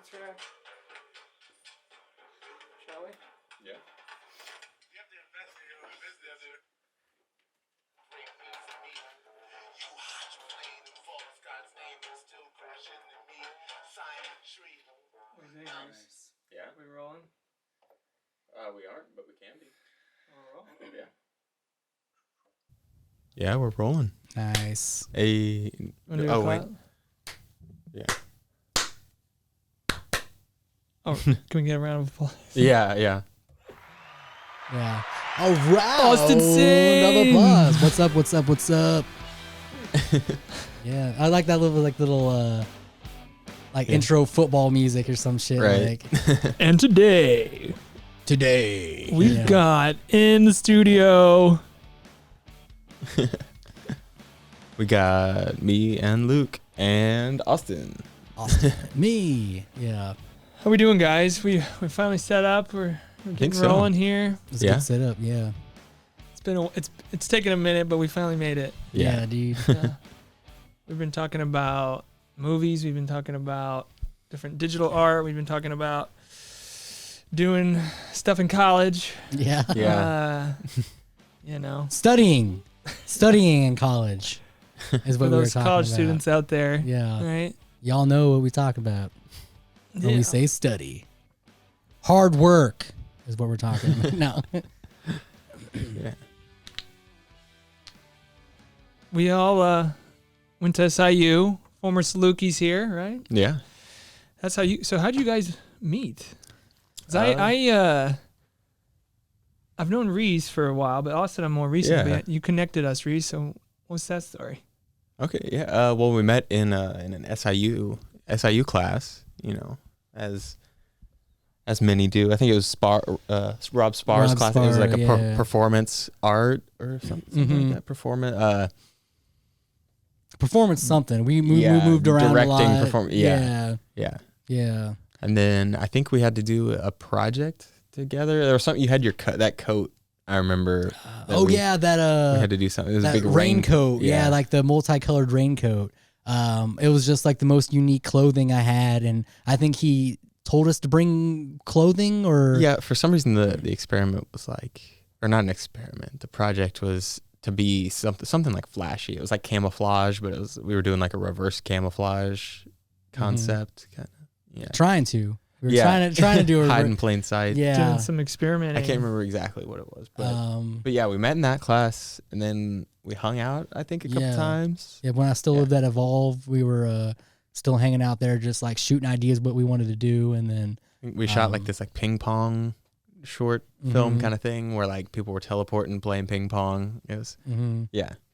track. Shall we? Yeah. You have to invest in your business, dude. You hydroplane and false God's name and still crashing to me. Sane tree. What do you think, Reese? Yeah. We rolling? We aren't, but we can be. We're rolling. Yeah. Yeah, we're rolling. Nice. Oh, wait. Yeah. Oh, can we get a round of applause? Yeah. Yeah. All right. Austin Sane. Another applause. What's up? Yeah, I like that little intro football music or some shit. Right. Like, And today we've got in the studio. We got me and Luke and Austin. me. Yeah. How we doing, guys? We finally set up. We're getting rolling here. It's a good setup. Yeah. It's taken a minute, but we finally made it. Yeah, dude. Yeah. We've been talking about movies. We've been talking about different digital art. We've been talking about doing stuff in college. Yeah. Yeah. Studying in college is what we were those talking college about. students out there. Yeah. Right. Y'all know what we talk about when Yeah. we say study. Hard work is what we're talking about. No. Yeah. We all went to SIU. Former Salukis here, right? Yeah. That's how you. So how'd you guys meet? 'Cause I've known Reese for a while, but Austin I'm more recent. Yeah. But you connected us, Reese. So what's that story? Okay. Yeah. Well, we met in an SIU class. As many do. I think it was Rob Sparr's class. It was like a performance art or something like that. Performance something. We moved around directing, a lot. performance. Yeah. And then I think we had to do a project together. There was something. You had that coat. I remember. We had to do something. It was a big raincoat. Yeah, like the multicolored raincoat. It was just like the most unique clothing I had, and I think he told us to bring clothing or for some reason the experiment was or not an experiment. The project was to be something like flashy. It was like camouflage, but we were doing like a reverse camouflage concept kind of. Yeah. Trying to do a hide in plain sight. Yeah. Doing some experimenting. I can't remember exactly what it was, but yeah, we met in that class and then we hung out, I think, a couple times. Yeah, when I still lived at Evolve, we were still hanging out there, just like shooting ideas what we wanted to do, and then we shot like this like ping pong short film kind of thing where like people were teleporting, playing ping pong. It was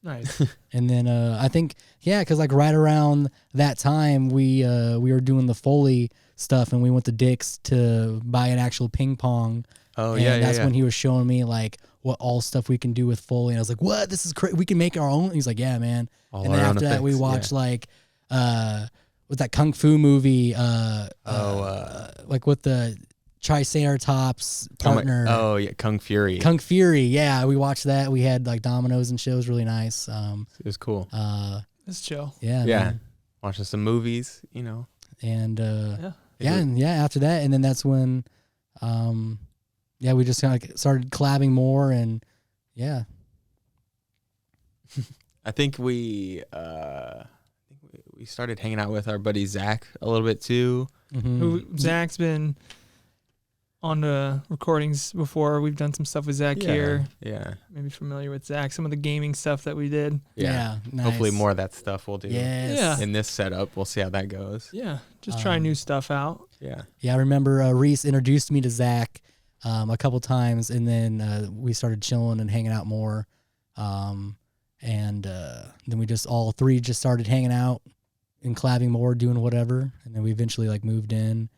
Nice. And then I think because like right around that time we were doing the Foley stuff, and we went to Dick's to buy an actual ping pong. Oh and that's when he was showing me like what all stuff we can do with Foley, and I was like, "What? This is crazy! We can make our own." And he's like, "Yeah, man." All and then after that, we watched like what's that kung fu movie? Like with the Triceratops partner. Kung Fury. Kung Fury, yeah, we watched that. We had like dominoes and shit. It was really nice. It was cool. It's chill. Yeah. Yeah. Man. Watching some movies, And after that, and then that's when we just kind of started collabing more, and I think we started hanging out with our buddy Zach a little bit too. Who Zach's been on the recordings before. We've done some stuff with Zach here. Yeah. Maybe familiar with Zach. Some of the gaming stuff that we did. Yeah. Nice. Hopefully more of that stuff we'll do. Yes. Yeah. In this setup, we'll see how that goes. Yeah. Just trying new stuff out. Yeah. Yeah, I remember Reese introduced me to Zach a couple times, and then we started chilling and hanging out more. And then we all three started hanging out and collabing more, doing whatever. And then we eventually like moved in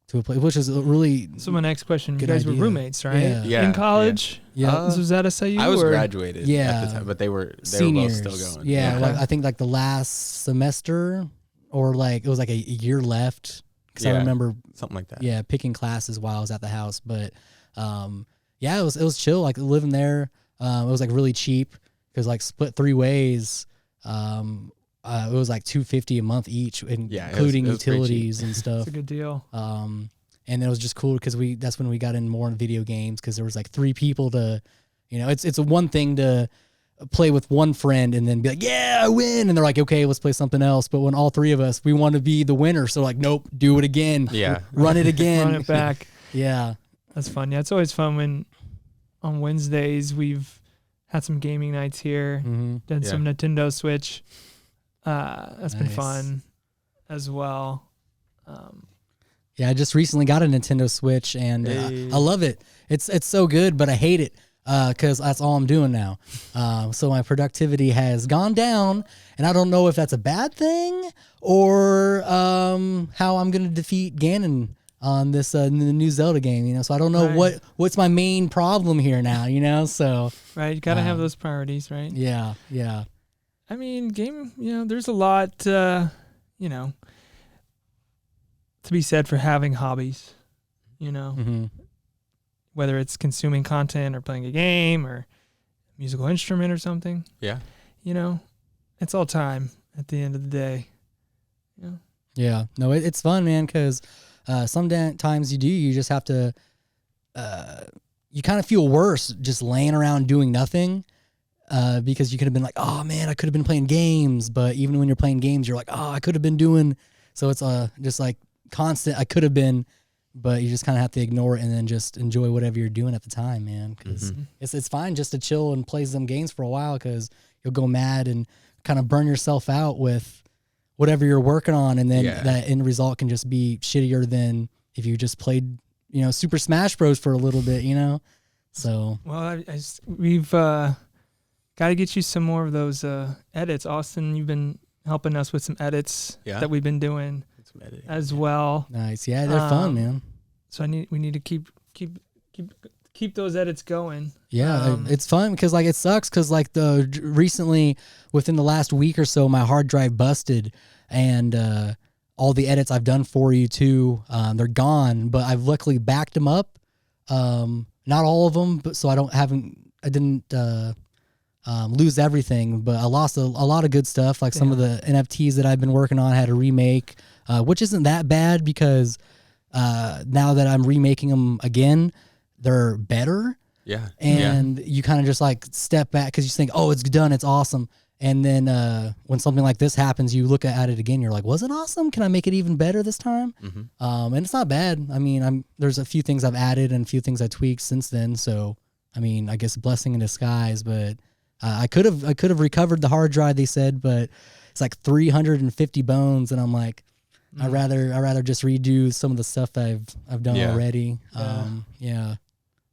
to a place, which is a really So my next question, you good guys were idea. roommates, right? Yeah. In college? Yeah. This was at SIU? I was or? graduated at the time, but they were seniors. both still going. Yeah, Okay. like I think like the last semester, or like it was like a year left. Because I remember something like that. Yeah, picking classes while I was at the house, but it was chill. Like living there, it was like really cheap because like split 3 ways. it was like $250 a month each, Yeah, including it was pretty cheap. utilities and stuff. It's a good deal. And it was just cool because that's when we got in more in video games, because there was like 3 people to, it's a one thing to play with one friend and then be like, yeah, I win. And they're like, okay, let's play something else. But when all 3 of us, we want to be the winner. So like, nope, do it again. Yeah. Run it again. Run it back. Yeah. That's fun. Yeah, it's always fun when on Wednesdays we've had some gaming nights here, Mm-hmm. done Yeah. some Nintendo Switch. That's been Nice. fun as well. Yeah, I just recently got a Nintendo Switch, and Hey. I love it. It's so good, but I hate it because that's all I'm doing now. So my productivity has gone down, and I don't know if that's a bad thing or how I'm going to defeat Ganon on this the new Zelda game. So I don't know Right. what's my main problem here now. So Right, you gotta have those priorities, right? yeah. I mean, there's a lot, to be said for having hobbies, Mm-hmm. whether it's consuming content or playing a game or musical instrument or something, Yeah. it's all time at the end of the day. Yeah, no, it's fun, man, because sometimes you just have to, you kind of feel worse just laying around doing nothing, because you could have been like, oh man, I could have been playing games, but even when you're playing games, you're like, oh, I could have been doing, so it's just like constant, I could have been, but you just kind of have to ignore it and then just enjoy whatever you're doing at the time, man, because it's fine just to chill and play some games for a while, because you'll go mad and kind of burn yourself out with whatever you're working on, and then that end result can just be shittier than if you just played, Super Smash Bros. For a little bit, So Well, we've got to get you some more of those edits. Austin, you've been helping us with some edits that we've been doing Some editing. as well. nice, yeah, they're fun, man. So we need to keep those edits going. Yeah, it's fun because like it sucks because like recently within the last week or so, my hard drive busted, and all the edits I've done for you too, they're gone. But I've luckily backed them up. Not all of them, but so I didn't lose everything, but I lost a lot of good stuff. Like some of the NFTs that I've been working on, I had to remake, which isn't that bad because now that I'm remaking them again, they're better. Yeah. And you kind of just like step back because you think, oh, it's done, it's awesome. And then when something like this happens, you look at it again, you're like, was it awesome? Can I make it even better this time? And it's not bad. I mean, there's a few things I've added and a few things I tweaked since then. So, I mean, I guess blessing in disguise, but I could have recovered the hard drive, they said, but it's like 350 bones. And I'm like, I'd rather just redo some of the stuff I've done already.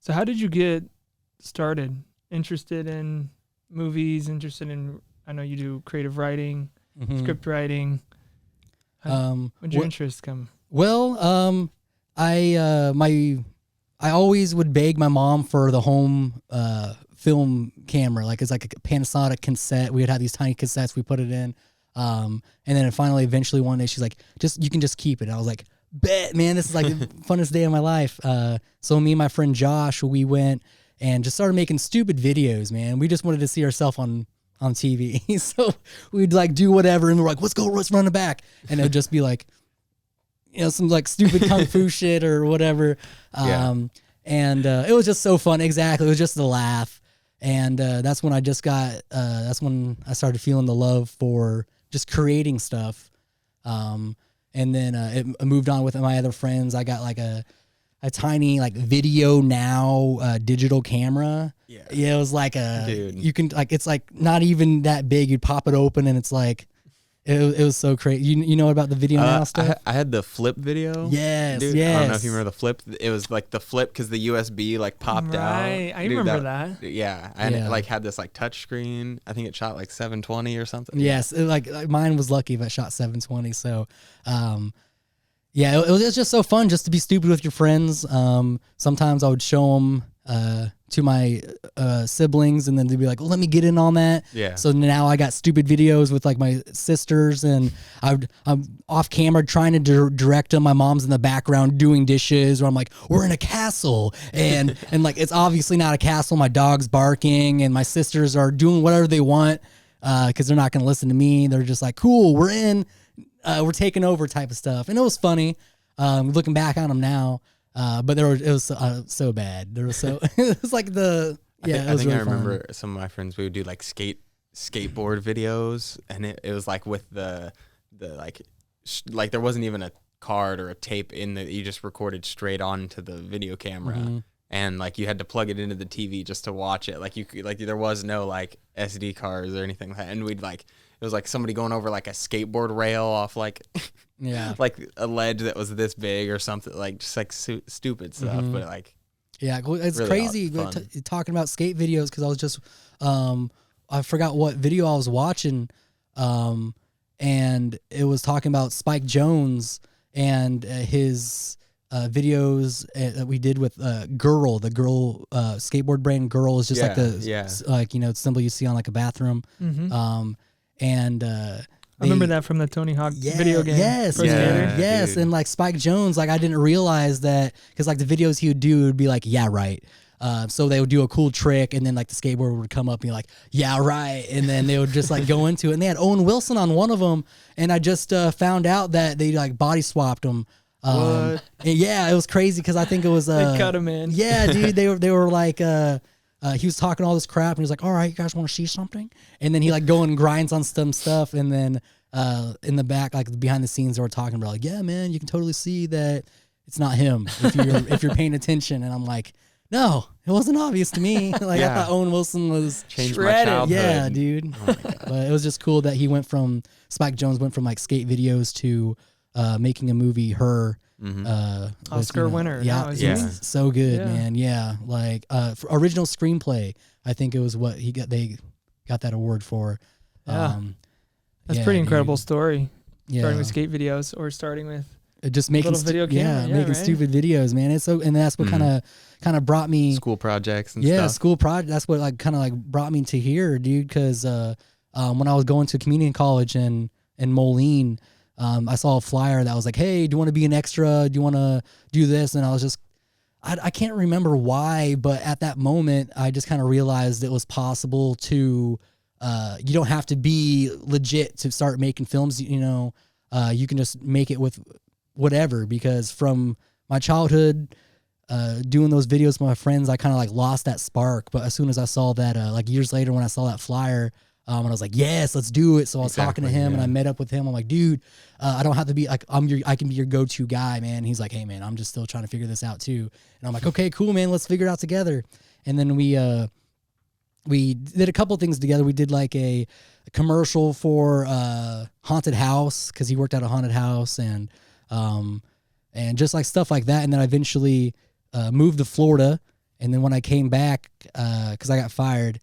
So how did you get started? Interested in movies? I know you do creative writing, script writing. When'd your interest come? Well, I always would beg my mom for the home film camera. Like it's like a Panasonic cassette. We would have these tiny cassettes. We put it in, and then eventually one day she's like, you can just keep it. And I was like, bet, man, this is like the funnest day of my life. So me and my friend Josh, we went and just started making stupid videos, man. We just wanted to see ourselves on TV. So we'd like do whatever, and we're like, let's run it back. And it would just be like, some like stupid kung fu shit or whatever. And it was just so fun. Exactly. It was just a laugh. And that's when that's when I started feeling the love for just creating stuff. And then it moved on with my other friends. I got like a tiny like Video Now digital camera. Yeah, it was like you can like, it's like not even that big. You'd pop it open and it's like, it was so crazy. You know about the Video Now stuff? I had the flip video. Yes, dude, yes. I don't know if you remember the flip. It was like the flip because the USB like popped out. Right, I Dude, remember that. Yeah, and it like had this like touch screen. I think it shot like 720 or something. Yes, like mine was lucky if I shot 720. So, yeah, it was just so fun just to be stupid with your friends. Sometimes I would show them to my siblings, and then they'd be like, well, let me get in on that. Yeah. So now I got stupid videos with like my sisters, and I'm off camera trying to direct them. My mom's in the background doing dishes, or I'm like, we're in a castle, and like it's obviously not a castle. My dog's barking, and my sisters are doing whatever they want. because they're not going to listen to me. They're just like, cool, we're in, we're taking over type of stuff. And it was funny looking back on them now. But it was so bad. There was so it was like the yeah. I think really I remember fun. some of my friends. We would do like skateboard videos, and it was like with the like there wasn't even a card or a tape in the. You just recorded straight onto the video camera. Mm-hmm. And like you had to plug it into the TV just to watch it. Like you could, like there was no like SD cards or anything like that. And we'd like it was like somebody going over like a skateboard rail off like Yeah, like a ledge that was this big or something, like just like stupid stuff. But like yeah, it's really crazy talking about skate videos because I was just I forgot what video I was watching, and it was talking about Spike Jonze and his. Videos that we did with the girl skateboard brand Girl is just like the like symbol you see on like a bathroom. And I remember that from the Tony Hawk video game. Yes, yes, and like Spike Jonze, like I didn't realize that because like the videos he would do would be like, yeah, right. So they would do a cool trick, and then like the skateboarder would come up and be like, yeah, right, and then they would just like go into it. And they had Owen Wilson on one of them, and I just found out that they like body swapped him. And yeah, it was crazy because I think it was they cut him in. Yeah, dude, they were like he was talking all this crap and he was like, all right, you guys want to see something? And then he like go and grinds on some stuff, and then in the back, like behind the scenes, they were talking about like, yeah, man, you can totally see that it's not him if you're paying attention. And I'm like, no, it wasn't obvious to me. Like I thought Owen Wilson was changed shredded. my childhood. Yeah, dude. Oh my God. But it was just cool that Spike Jonze went from like skate videos to making a movie, Her. Oscar winner. Yeah, That it's so good, Yeah. man. Yeah, like for original screenplay, I think it was what they got that award for. Yeah. That's yeah, pretty dude. incredible story. Yeah, Starting with skate videos or starting with just making little video camera. Yeah, making right? stupid videos, man. It's so, and that's what kind of brought me. School projects and Yeah, stuff. school project. That's what like kind of like brought me to here, dude. Because when I was going to community college in Moline, I saw a flyer that was like, "Hey, do you want to be an extra? Do you want to do this?" And I was just, I can't remember why, but at that moment, I just kind of realized it was possible to. You don't have to be legit to start making films. You know, you can just make it with whatever. Because from my childhood, doing those videos with my friends, I kind of like lost that spark. But as soon as I saw that, like years later, when I saw that flyer. And I was like, yes, let's do it. So I was talking to him and I met up with him. I'm like, dude, I don't have to be like, I can be your go-to guy, man. And he's like, hey man, I'm just still trying to figure this out too. And I'm like, okay, cool, man. Let's figure it out together. And then we did a couple things together. We did like a commercial for haunted house. Cause he worked at a haunted house and just like stuff like that. And then I eventually moved to Florida. And then when I came back, cause I got fired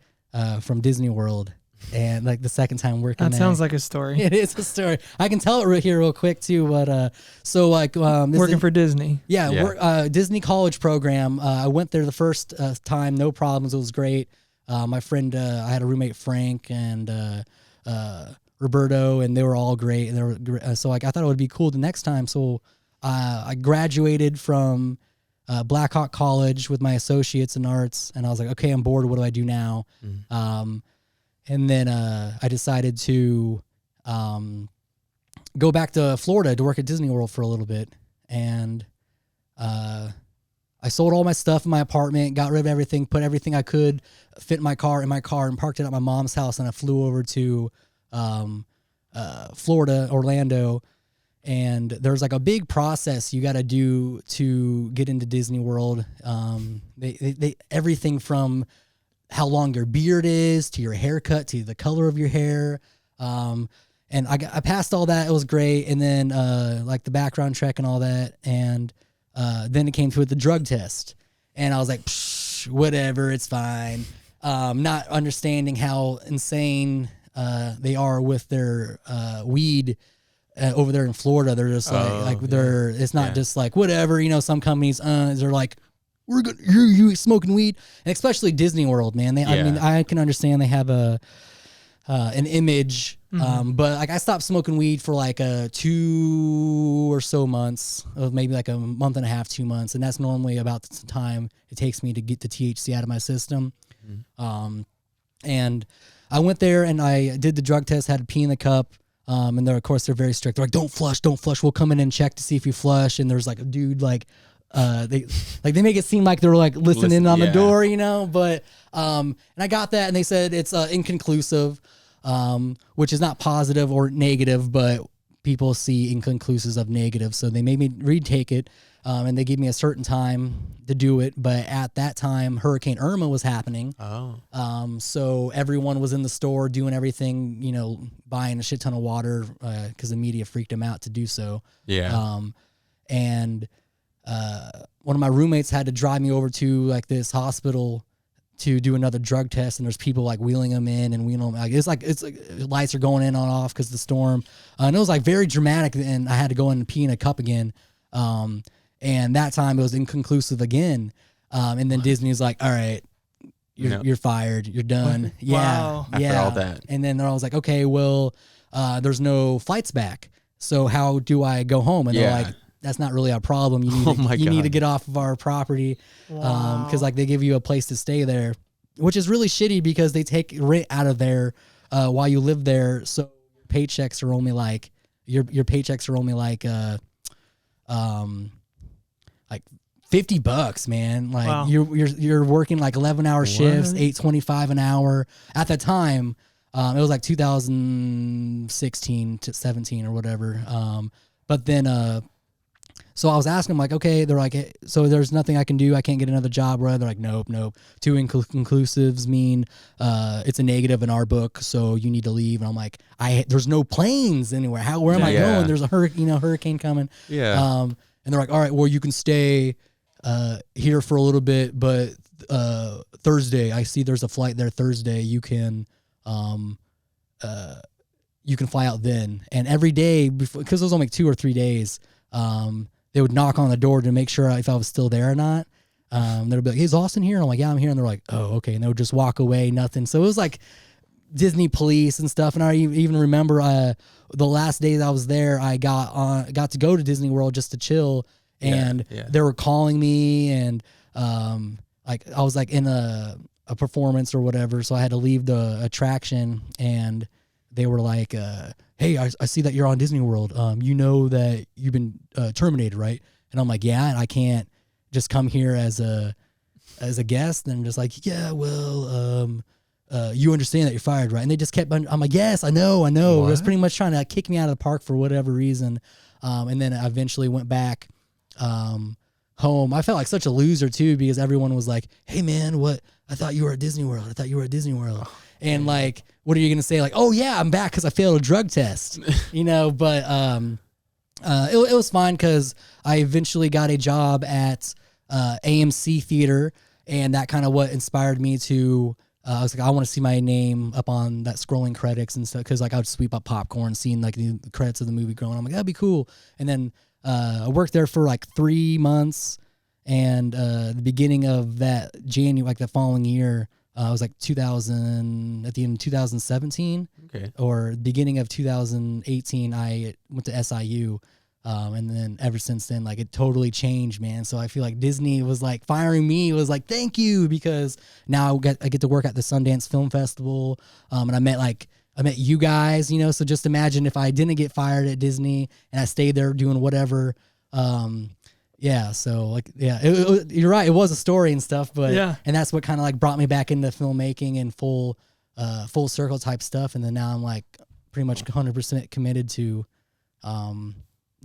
from Disney World. And like the second time working that there. sounds like a story. It is a story. I can tell it right here real quick too. But so like Working for Disney. Yeah. Disney college program. I went there the first time, no problems. It was great. My friend, I had a roommate, Frank, and Roberto, and they were all great. And they were so like I thought it would be cool the next time. So I graduated from Blackhawk College with my associates in arts, and I was like, okay, I'm bored. What do I do now? And then I decided to go back to Florida to work at Disney World for a little bit. And I sold all my stuff in my apartment, got rid of everything, put everything I could fit in my car, and parked it at my mom's house. And I flew over to Florida, Orlando. And there's like a big process you got to do to get into Disney World. They everything from how long your beard is, to your haircut, to the color of your hair. And I passed all that. It was great. And then like the background check and all that. And then it came to the drug test. And I was like, psh, whatever, it's fine. Not understanding how insane they are with their weed over there in Florida. They're just it's not just like whatever, some companies, they're like, we're good. You smoking weed, and especially Disney World, man. I mean, I can understand they have an image, but like I stopped smoking weed for like 2 or so months, maybe like a month and a half, 2 months, and that's normally about the time it takes me to get the THC out of my system. And I went there and I did the drug test, had to pee in the cup. And they're, of course, they're very strict. They're like, don't flush. We'll come in and check to see if you flush. And there's like a dude, like, they make it seem like they're like listening on the door, you know, but, and I got that and they said it's inconclusive, which is not positive or negative, but people see inconclusives of negative. So they made me retake it. And they gave me a certain time to do it, but at that time, Hurricane Irma was happening. So everyone was in the store doing everything, you know, buying a shit ton of water because the media freaked them out to do so. Yeah. And one of my roommates had to drive me over to like this hospital to do another drug test, and there's people like wheeling them in and wheeling them. It's like lights are going in on off because of the storm, and it was like very dramatic. And I had to go in and pee in a cup again. And that time it was inconclusive again. And then Disney was like, all right, you're fired. You're done. Wow. After all that. And then I was like, okay, well, there's no flights back. So how do I go home? And they're like, that's not really our problem. You need to get off of our property. Wow. Cause like they give you a place to stay there, which is really shitty because they take rent out of there, while you live there. So paychecks are only like, your paychecks are only like $50, man. Like Wow. you're working like 11-hour shifts, $8.25 an hour. At the time, it was like 2016 to 17 or whatever. But then, so I was asking them like, okay, they're like, hey, so there's nothing I can do. I can't get another job, right? They're like, nope. Two inconclusives mean it's a negative in our book, so you need to leave. And I'm like, there's no planes anywhere. Where am I going? There's a hurricane coming. Yeah. And they're like, all right, well, you can stay here for a little bit, but Thursday, I see there's a flight there Thursday. You can fly out then. And every day, because it was only 2 or 3 days, they would knock on the door to make sure if I was still there or not. They'd be like, hey, is Austin here? And I'm like, yeah, I'm here. And they're like, oh, okay. And they would just walk away, nothing. So it was like Disney police and stuff. And I even remember the last days I was there, I got to go to Disney World just to chill. And they were calling me, and like I was like in a performance or whatever, so I had to leave the attraction, and they were like, hey, I see that you're on Disney World. You know that you've been terminated, right? And I'm like, yeah, and I can't just come here as a guest. And just like, yeah, well, you understand that you're fired, right? And they just kept, I'm like, yes, I know. It was pretty much trying to kick me out of the park for whatever reason. And then I eventually went back home. I felt like such a loser too, because everyone was like, hey man, what? I thought you were at Disney World. And like, what are you going to say? Like, oh yeah, I'm back because I failed a drug test, you know? But it was fine because I eventually got a job at AMC Theater, and that kind of what inspired me to, I was like, I want to see my name up on that scrolling credits and stuff, because like I would sweep up popcorn, seeing like the credits of the movie growing. I'm like, that'd be cool. And then I worked there for like 3 months, and the beginning of that January, like the following year, it was like 2000, at the end of 2017, or beginning of 2018, I went to SIU. And then ever since then, like it totally changed, man. So I feel like Disney was like firing me, was like, thank you, because now I get to work at the Sundance Film Festival. And I met you guys, you know, so just imagine if I didn't get fired at Disney and I stayed there doing whatever. So like, you're right. It was a story and stuff, but, and that's what kind of like brought me back into filmmaking and full circle type stuff. And then now I'm like pretty much 100% committed to,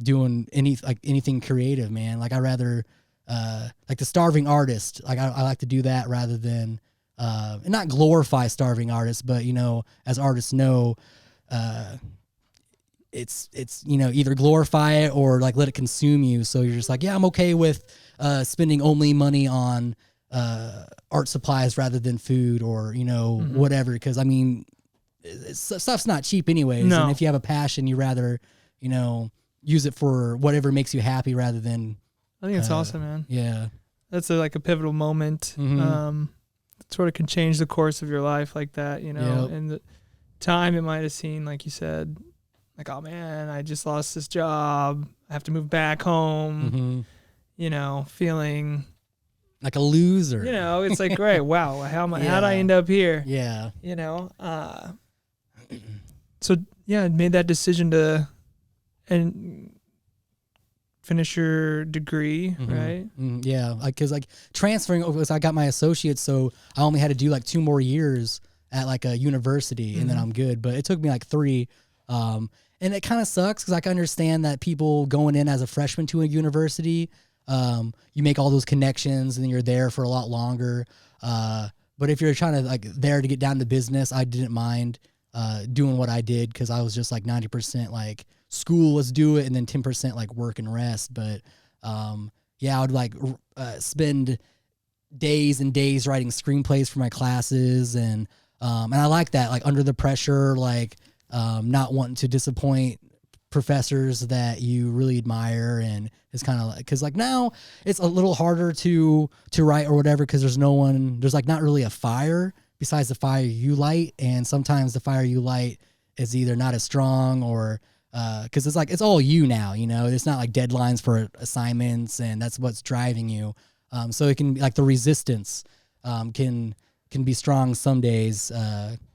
doing anything creative, man. Like I rather, like the starving artist, like I like to do that rather than, and not glorify starving artists, but you know, as artists know, it's, you know, either glorify it or like let it consume you. So you're just like, yeah, I'm okay with, spending only money on, art supplies rather than food or, you know, whatever. Cause I mean, stuff's not cheap anyways. No. And if you have a passion, you rather, you know, use it for whatever makes you happy rather than. I think it's awesome, man. Yeah. That's like a pivotal moment. It sort of can change the course of your life like that, you know. And the time it might have seemed, like you said, like, oh man, I just lost this job. I have to move back home. You know, feeling like a loser. You know, it's like, great, wow, how'd I Yeah. end up here? Yeah. You know, so yeah, I made that decision to and finish your degree, right? Yeah, because like transferring over, I got my associates, so I only had to do like 2 more years at like a university, and then I'm good. But it took me like 3, and it kind of sucks because I can understand that people going in as a freshman to a university, you make all those connections, and then you're there for a lot longer. But if you're trying to like there to get down to business, I didn't mind doing what I did because I was just like 90% like school, let's do it, and then 10% like work and rest. But yeah, I would like spend days and days writing screenplays for my classes, and I like that, like under the pressure, like not wanting to disappoint professors that you really admire. And it's kind of like, because like now it's a little harder to write or whatever because there's like not really a fire besides the fire you light, and sometimes the fire you light is either not as strong or because it's like it's all you now, you know, it's not like deadlines for assignments, and that's what's driving you. So it can be like the resistance can be strong some days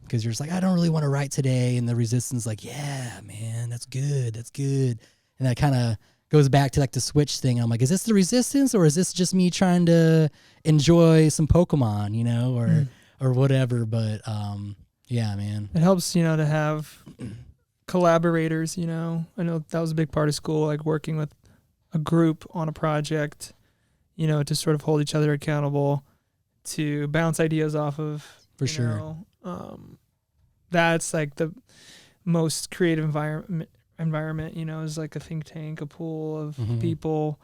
because you're just like, I don't really want to write today, and the resistance like, yeah, man, that's good, and that kind of goes back to like the Switch thing. I'm like, is this the resistance, or is this just me trying to enjoy some Pokemon, you know, or whatever? But yeah, man, It helps, you know, to have collaborators, you know. I know that was a big part of school, like working with a group on a project, you know, to sort of hold each other accountable, to bounce ideas off of. For you sure. know. That's like the most creative environment, you know, is like a think tank, a pool of people,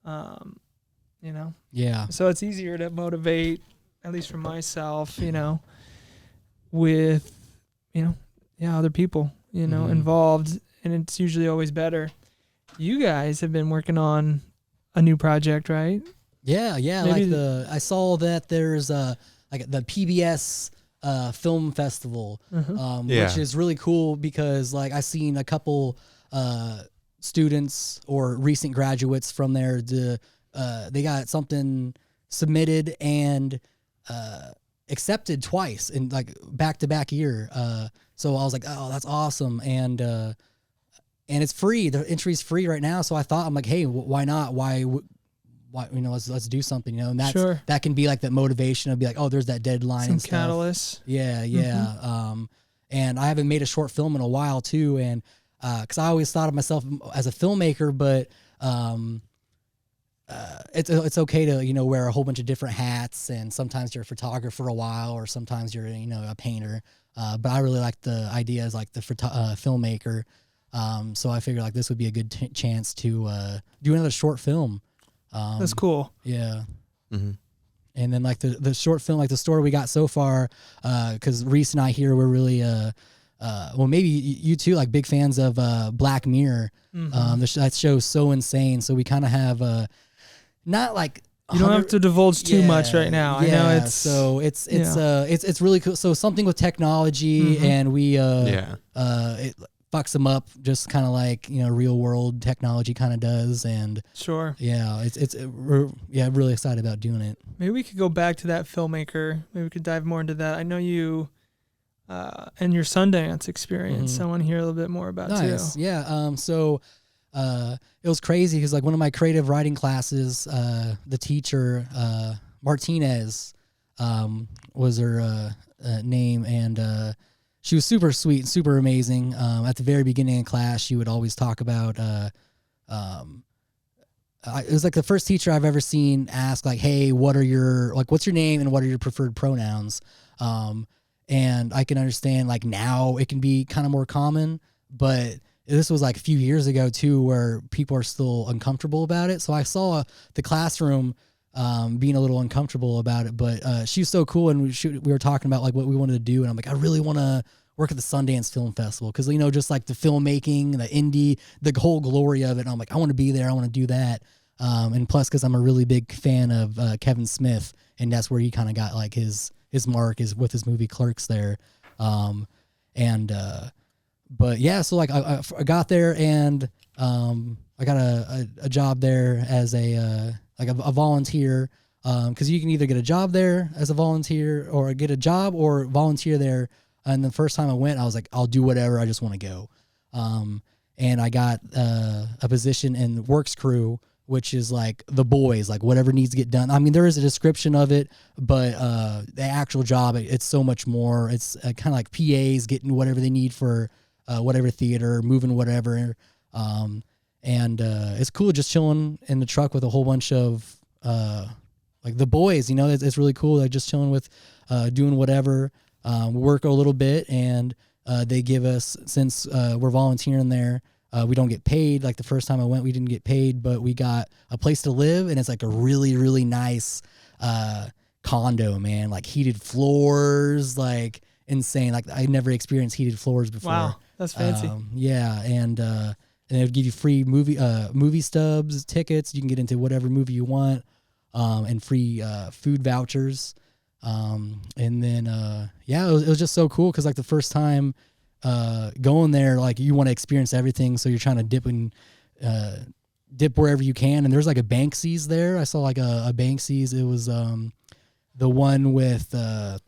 you know. Yeah. So it's easier to motivate, at least for myself, you know, with, you know, yeah, other people, you know, involved, and it's usually always better. You guys have been working on a new project, right? Yeah. Maybe Like I saw that there's like the PBS Film Festival, which is really cool because like I seen a couple students or recent graduates from there. They got something submitted and accepted twice in like back-to-back year. So I was like, oh, that's awesome. And it's free. The entry's free right now. So I thought, I'm like, hey, why not? Why, you know, let's do something, you know, and that can be like that motivation of be like, oh, there's that deadline Some and stuff. catalyst. Yeah. And I haven't made a short film in a while too. And, cause I always thought of myself as a filmmaker, but, it's okay to, you know, wear a whole bunch of different hats, and sometimes you're a photographer a while, or sometimes you're, you know, a painter. But I really like the idea as like the filmmaker. So I figured like this would be a good chance to do another short film. That's cool. Yeah. And then like the short film, like the story we got so far, because Reese and I here were really, well, maybe you too, like big fans of Black Mirror. That show's so insane. So we kind of have not like you don't have to divulge too much right now. Yeah, I know it's really cool. So something with technology, and we it fucks them up, just kind of like, you know, real world technology kind of does. And sure, yeah, we're really excited about doing it. Maybe we could go back to that filmmaker. Maybe we could dive more into that. I know you and your Sundance experience. I want to hear a little bit more about too. Yeah. So it was crazy because like one of my creative writing classes, the teacher Martinez was her name, and she was super sweet and super amazing. At the very beginning of class, she would always talk about it was like the first teacher I've ever seen ask like, hey, what's your name and what are your preferred pronouns? And I can understand like now it can be kind of more common, but this was like a few years ago too, where people are still uncomfortable about it. So I saw the classroom being a little uncomfortable about it, but she was so cool. And we were talking about like what we wanted to do. And I'm like, I really want to work at the Sundance Film Festival. Cause you know, just like the filmmaking, the indie, the whole glory of it. And I'm like, I want to be there. I want to do that. And plus, cause I'm a really big fan of Kevin Smith, and that's where he kind of got like his mark is with his movie Clerks there. But yeah, so like I got there, and I got a job there as a volunteer. Because you can either get a job there as a volunteer or get a job or volunteer there. And the first time I went, I was like, I'll do whatever. I just want to go. And I got a position in works crew, which is like the boys, like whatever needs to get done. I mean, there is a description of it, but the actual job, it's so much more. It's kind of like PAs getting whatever they need for whatever theater, moving whatever. And it's cool just chilling in the truck with a whole bunch of like the boys, you know, it's really cool. Like just chilling with doing whatever. We work a little bit, and they give us, since we're volunteering there, we don't get paid. Like the first time I went, we didn't get paid, but we got a place to live, and it's like a really, really nice condo, man. Like heated floors, like insane. Like I never experienced heated floors before. Wow, that's fancy. Yeah, and they would give you free movie stubs, tickets. You can get into whatever movie you want, and free food vouchers. And then it was just so cool because like the first time going there, like you want to experience everything, so you're trying to dip wherever you can. And there's like a Banksy's there. I saw like a Banksy's. It was the one with it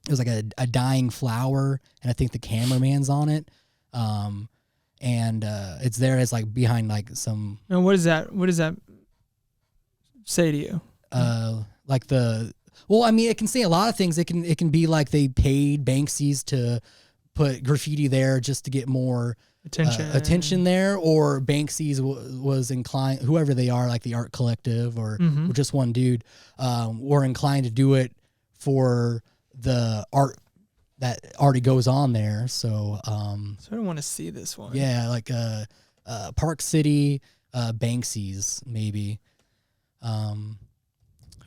was like a dying flower, and I think the cameraman's on it. And it's there as like behind like some. And what does that say to you? Like the. Well, I mean, it can say a lot of things. It can be like they paid Banksy's to put graffiti there just to get more attention there, or Banksy's was inclined, whoever they are, like the art collective or just one dude, were inclined to do it for the art that already goes on there. So, so I don't want to see this one. Yeah, like Park City, Banksy's maybe.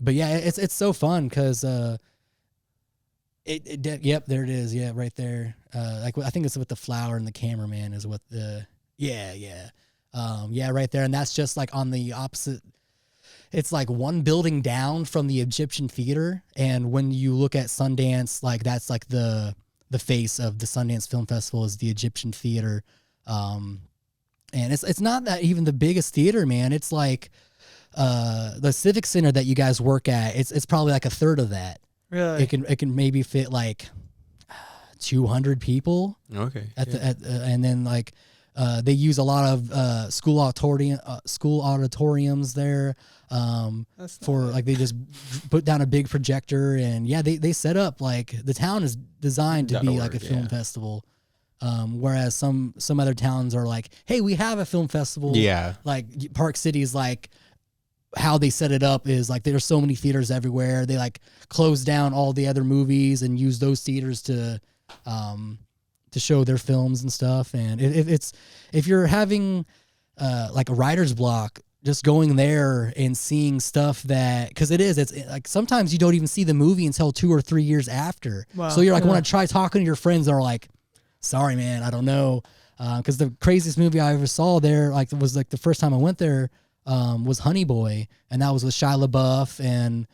But yeah, it's so fun because yep, there it is. Yeah, right there. Like I think it's with the flower and the cameraman is what the right there, and that's just like on the opposite. It's like one building down from the Egyptian theater, and when you look at Sundance, like that's like the face of the Sundance Film Festival is the Egyptian theater, and it's not that even the biggest theater, man. It's like. The Civic Center that you guys work at, it's probably like a third of that. Really? It can maybe fit like 200 people. Okay. And then like they use a lot of school auditoriums there. Like they just put down a big projector, and yeah, they set up like the town is designed to be like a film festival. Whereas some other towns are like, hey, we have a film festival. Yeah. Like Park City is like. How they set it up is like there's so many theaters everywhere. They like close down all the other movies and use those theaters to show their films and stuff. And if you're having like a writer's block, just going there and seeing stuff it's like sometimes you don't even see the movie until 2 or 3 years after. Wow. So you're like, want to try talking to your friends that are like, sorry, man, I don't know. Because the craziest movie I ever saw there, like was like the first time I went there, was Honey Boy, and that was with Shia LaBeouf and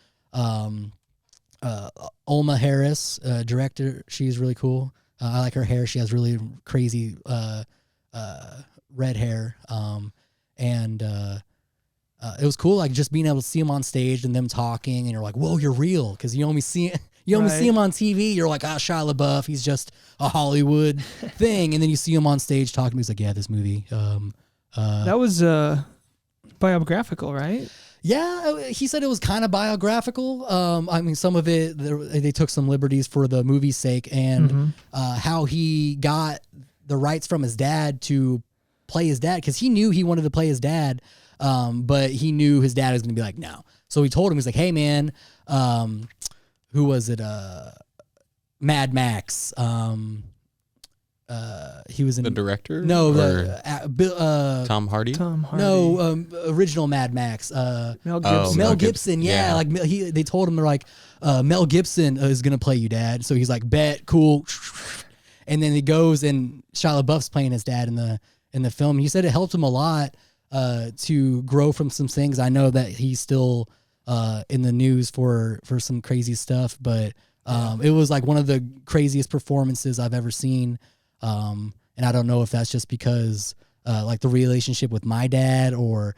Ulma Harris, director. She's really cool. I like her hair. She has really crazy red hair. And it was cool, like just being able to see them on stage and them talking, and you're like, whoa, you're real, because you only see him on TV. You're like, Shia LaBeouf, he's just a Hollywood thing, and then you see him on stage talking. He's like, yeah, this movie. That was biographical, right? Yeah, he said it was kind of biographical. I mean, some of it, they took some liberties for the movie's sake, and how he got the rights from his dad to play his dad, because he knew he wanted to play his dad, but he knew his dad was going to be like, no. So he told him, he's like, hey, man, who was it? Mad Max. He was in the director. No, Tom Hardy. No, original Mad Max. Mel Gibson. Mel Gibson. Yeah, like they told him, they're like, Mel Gibson is gonna play you, Dad. So he's like, bet, cool. And then he goes, and Shia LaBeouf's playing his dad in the film. He said it helped him a lot to grow from some things. I know that he's still in the news for some crazy stuff, but it was like one of the craziest performances I've ever seen. And I don't know if that's just because like the relationship with my dad or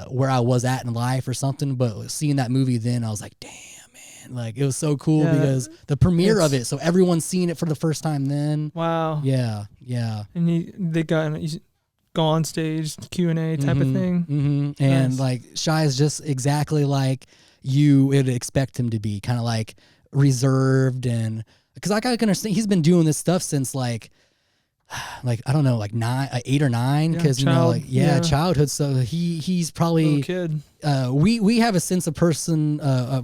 where I was at in life or something. But seeing that movie then, I was like, damn, man. Like, it was so cool because the premiere of it, so everyone's seeing it for the first time then. Wow. Yeah. And they go on stage, Q&A type of thing. Mm-hmm. And like Shy is just exactly like you would expect him to be, kind of like reserved. And because I can understand, he's been doing this stuff since like I don't know, like 8 or 9, because childhood. So he's probably little kid. We have a sense of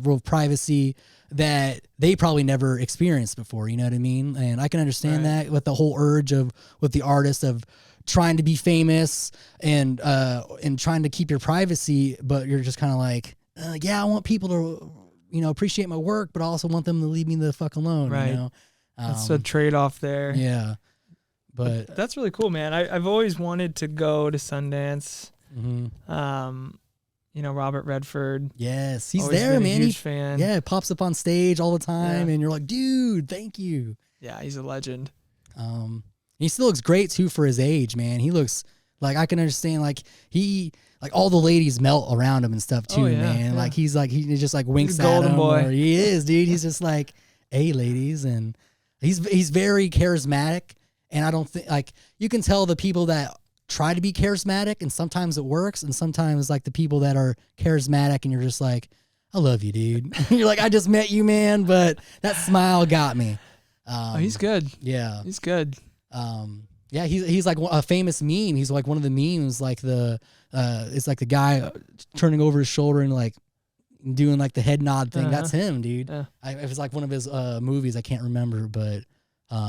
real privacy that they probably never experienced before. You know what I mean? And I can understand that with the whole urge with the artist of trying to be famous and trying to keep your privacy, but you're just kind of like, I want people to appreciate my work, but I also want them to leave me the fuck alone. Right. You know? That's a trade-off there. Yeah. But that's really cool, man. I've always wanted to go to Sundance. Robert Redford. Yes, he's always there, been man. A huge fan. Yeah, pops up on stage all the time, and you're like, dude, thank you. Yeah, he's a legend. He still looks great too for his age, man. He looks like, I can understand, like all the ladies melt around him and stuff too, man. Yeah. He just like winks at golden them. Boy. He is, dude. He's just like, hey, ladies, and he's very charismatic. And I don't think, like, you can tell the people that try to be charismatic, and sometimes it works, and sometimes like the people that are charismatic and you're just like, I love you, dude. You're like, I just met you, man, but that smile got me. He's good. Yeah, he's good. He's like a famous meme. He's like one of the memes, like it's like the guy turning over his shoulder and like doing like the head nod thing. That's him, dude. It was like one of his movies. I can't remember, but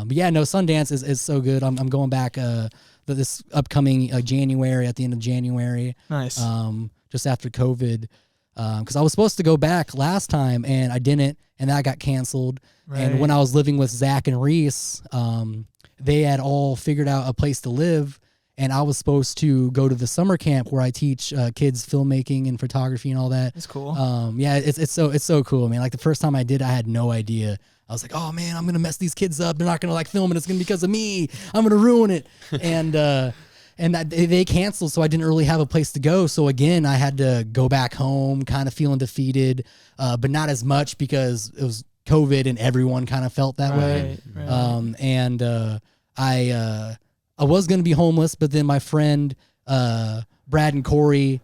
yeah, no, Sundance is so good. I'm going back this upcoming January, at the end of January. Nice. Just after COVID, because I was supposed to go back last time and I didn't, and that got canceled. Right. And when I was living with Zach and Reese, they had all figured out a place to live, and I was supposed to go to the summer camp where I teach kids filmmaking and photography and all that. That's cool. Yeah, it's so cool, man. Like the first time I did, I had no idea. I was like, oh man, I'm gonna mess these kids up. They're not gonna like film it. It's gonna be because of me. I'm gonna ruin it. And they canceled, so I didn't really have a place to go. So again, I had to go back home, kind of feeling defeated, but not as much because it was COVID and everyone kind of felt that way. Right. I was gonna be homeless, but then my friend Brad and Corey.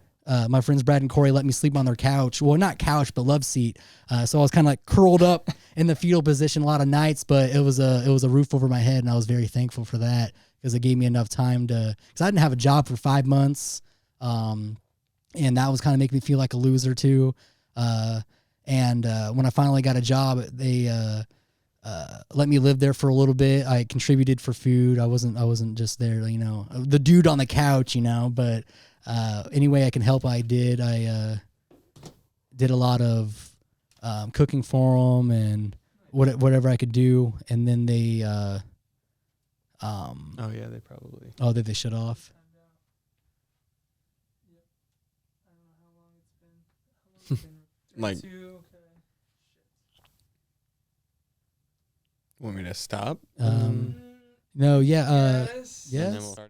My friends Brad and Corey let me sleep on their couch. Well, not couch, but love seat. So I was kind of like curled up in the fetal position a lot of nights, but it was a roof over my head, and I was very thankful for that because it gave me enough time because I didn't have a job for 5 months, and that was kind of making me feel like a loser too. And when I finally got a job, they let me live there for a little bit. I contributed for food. I wasn't just there, the dude on the couch, but. Any way I can help, I did. I did a lot of cooking for them and whatever I could do. And then they, oh yeah, they probably. Oh, did they shut off? Like, want me to stop? No, yeah, Yes. yes.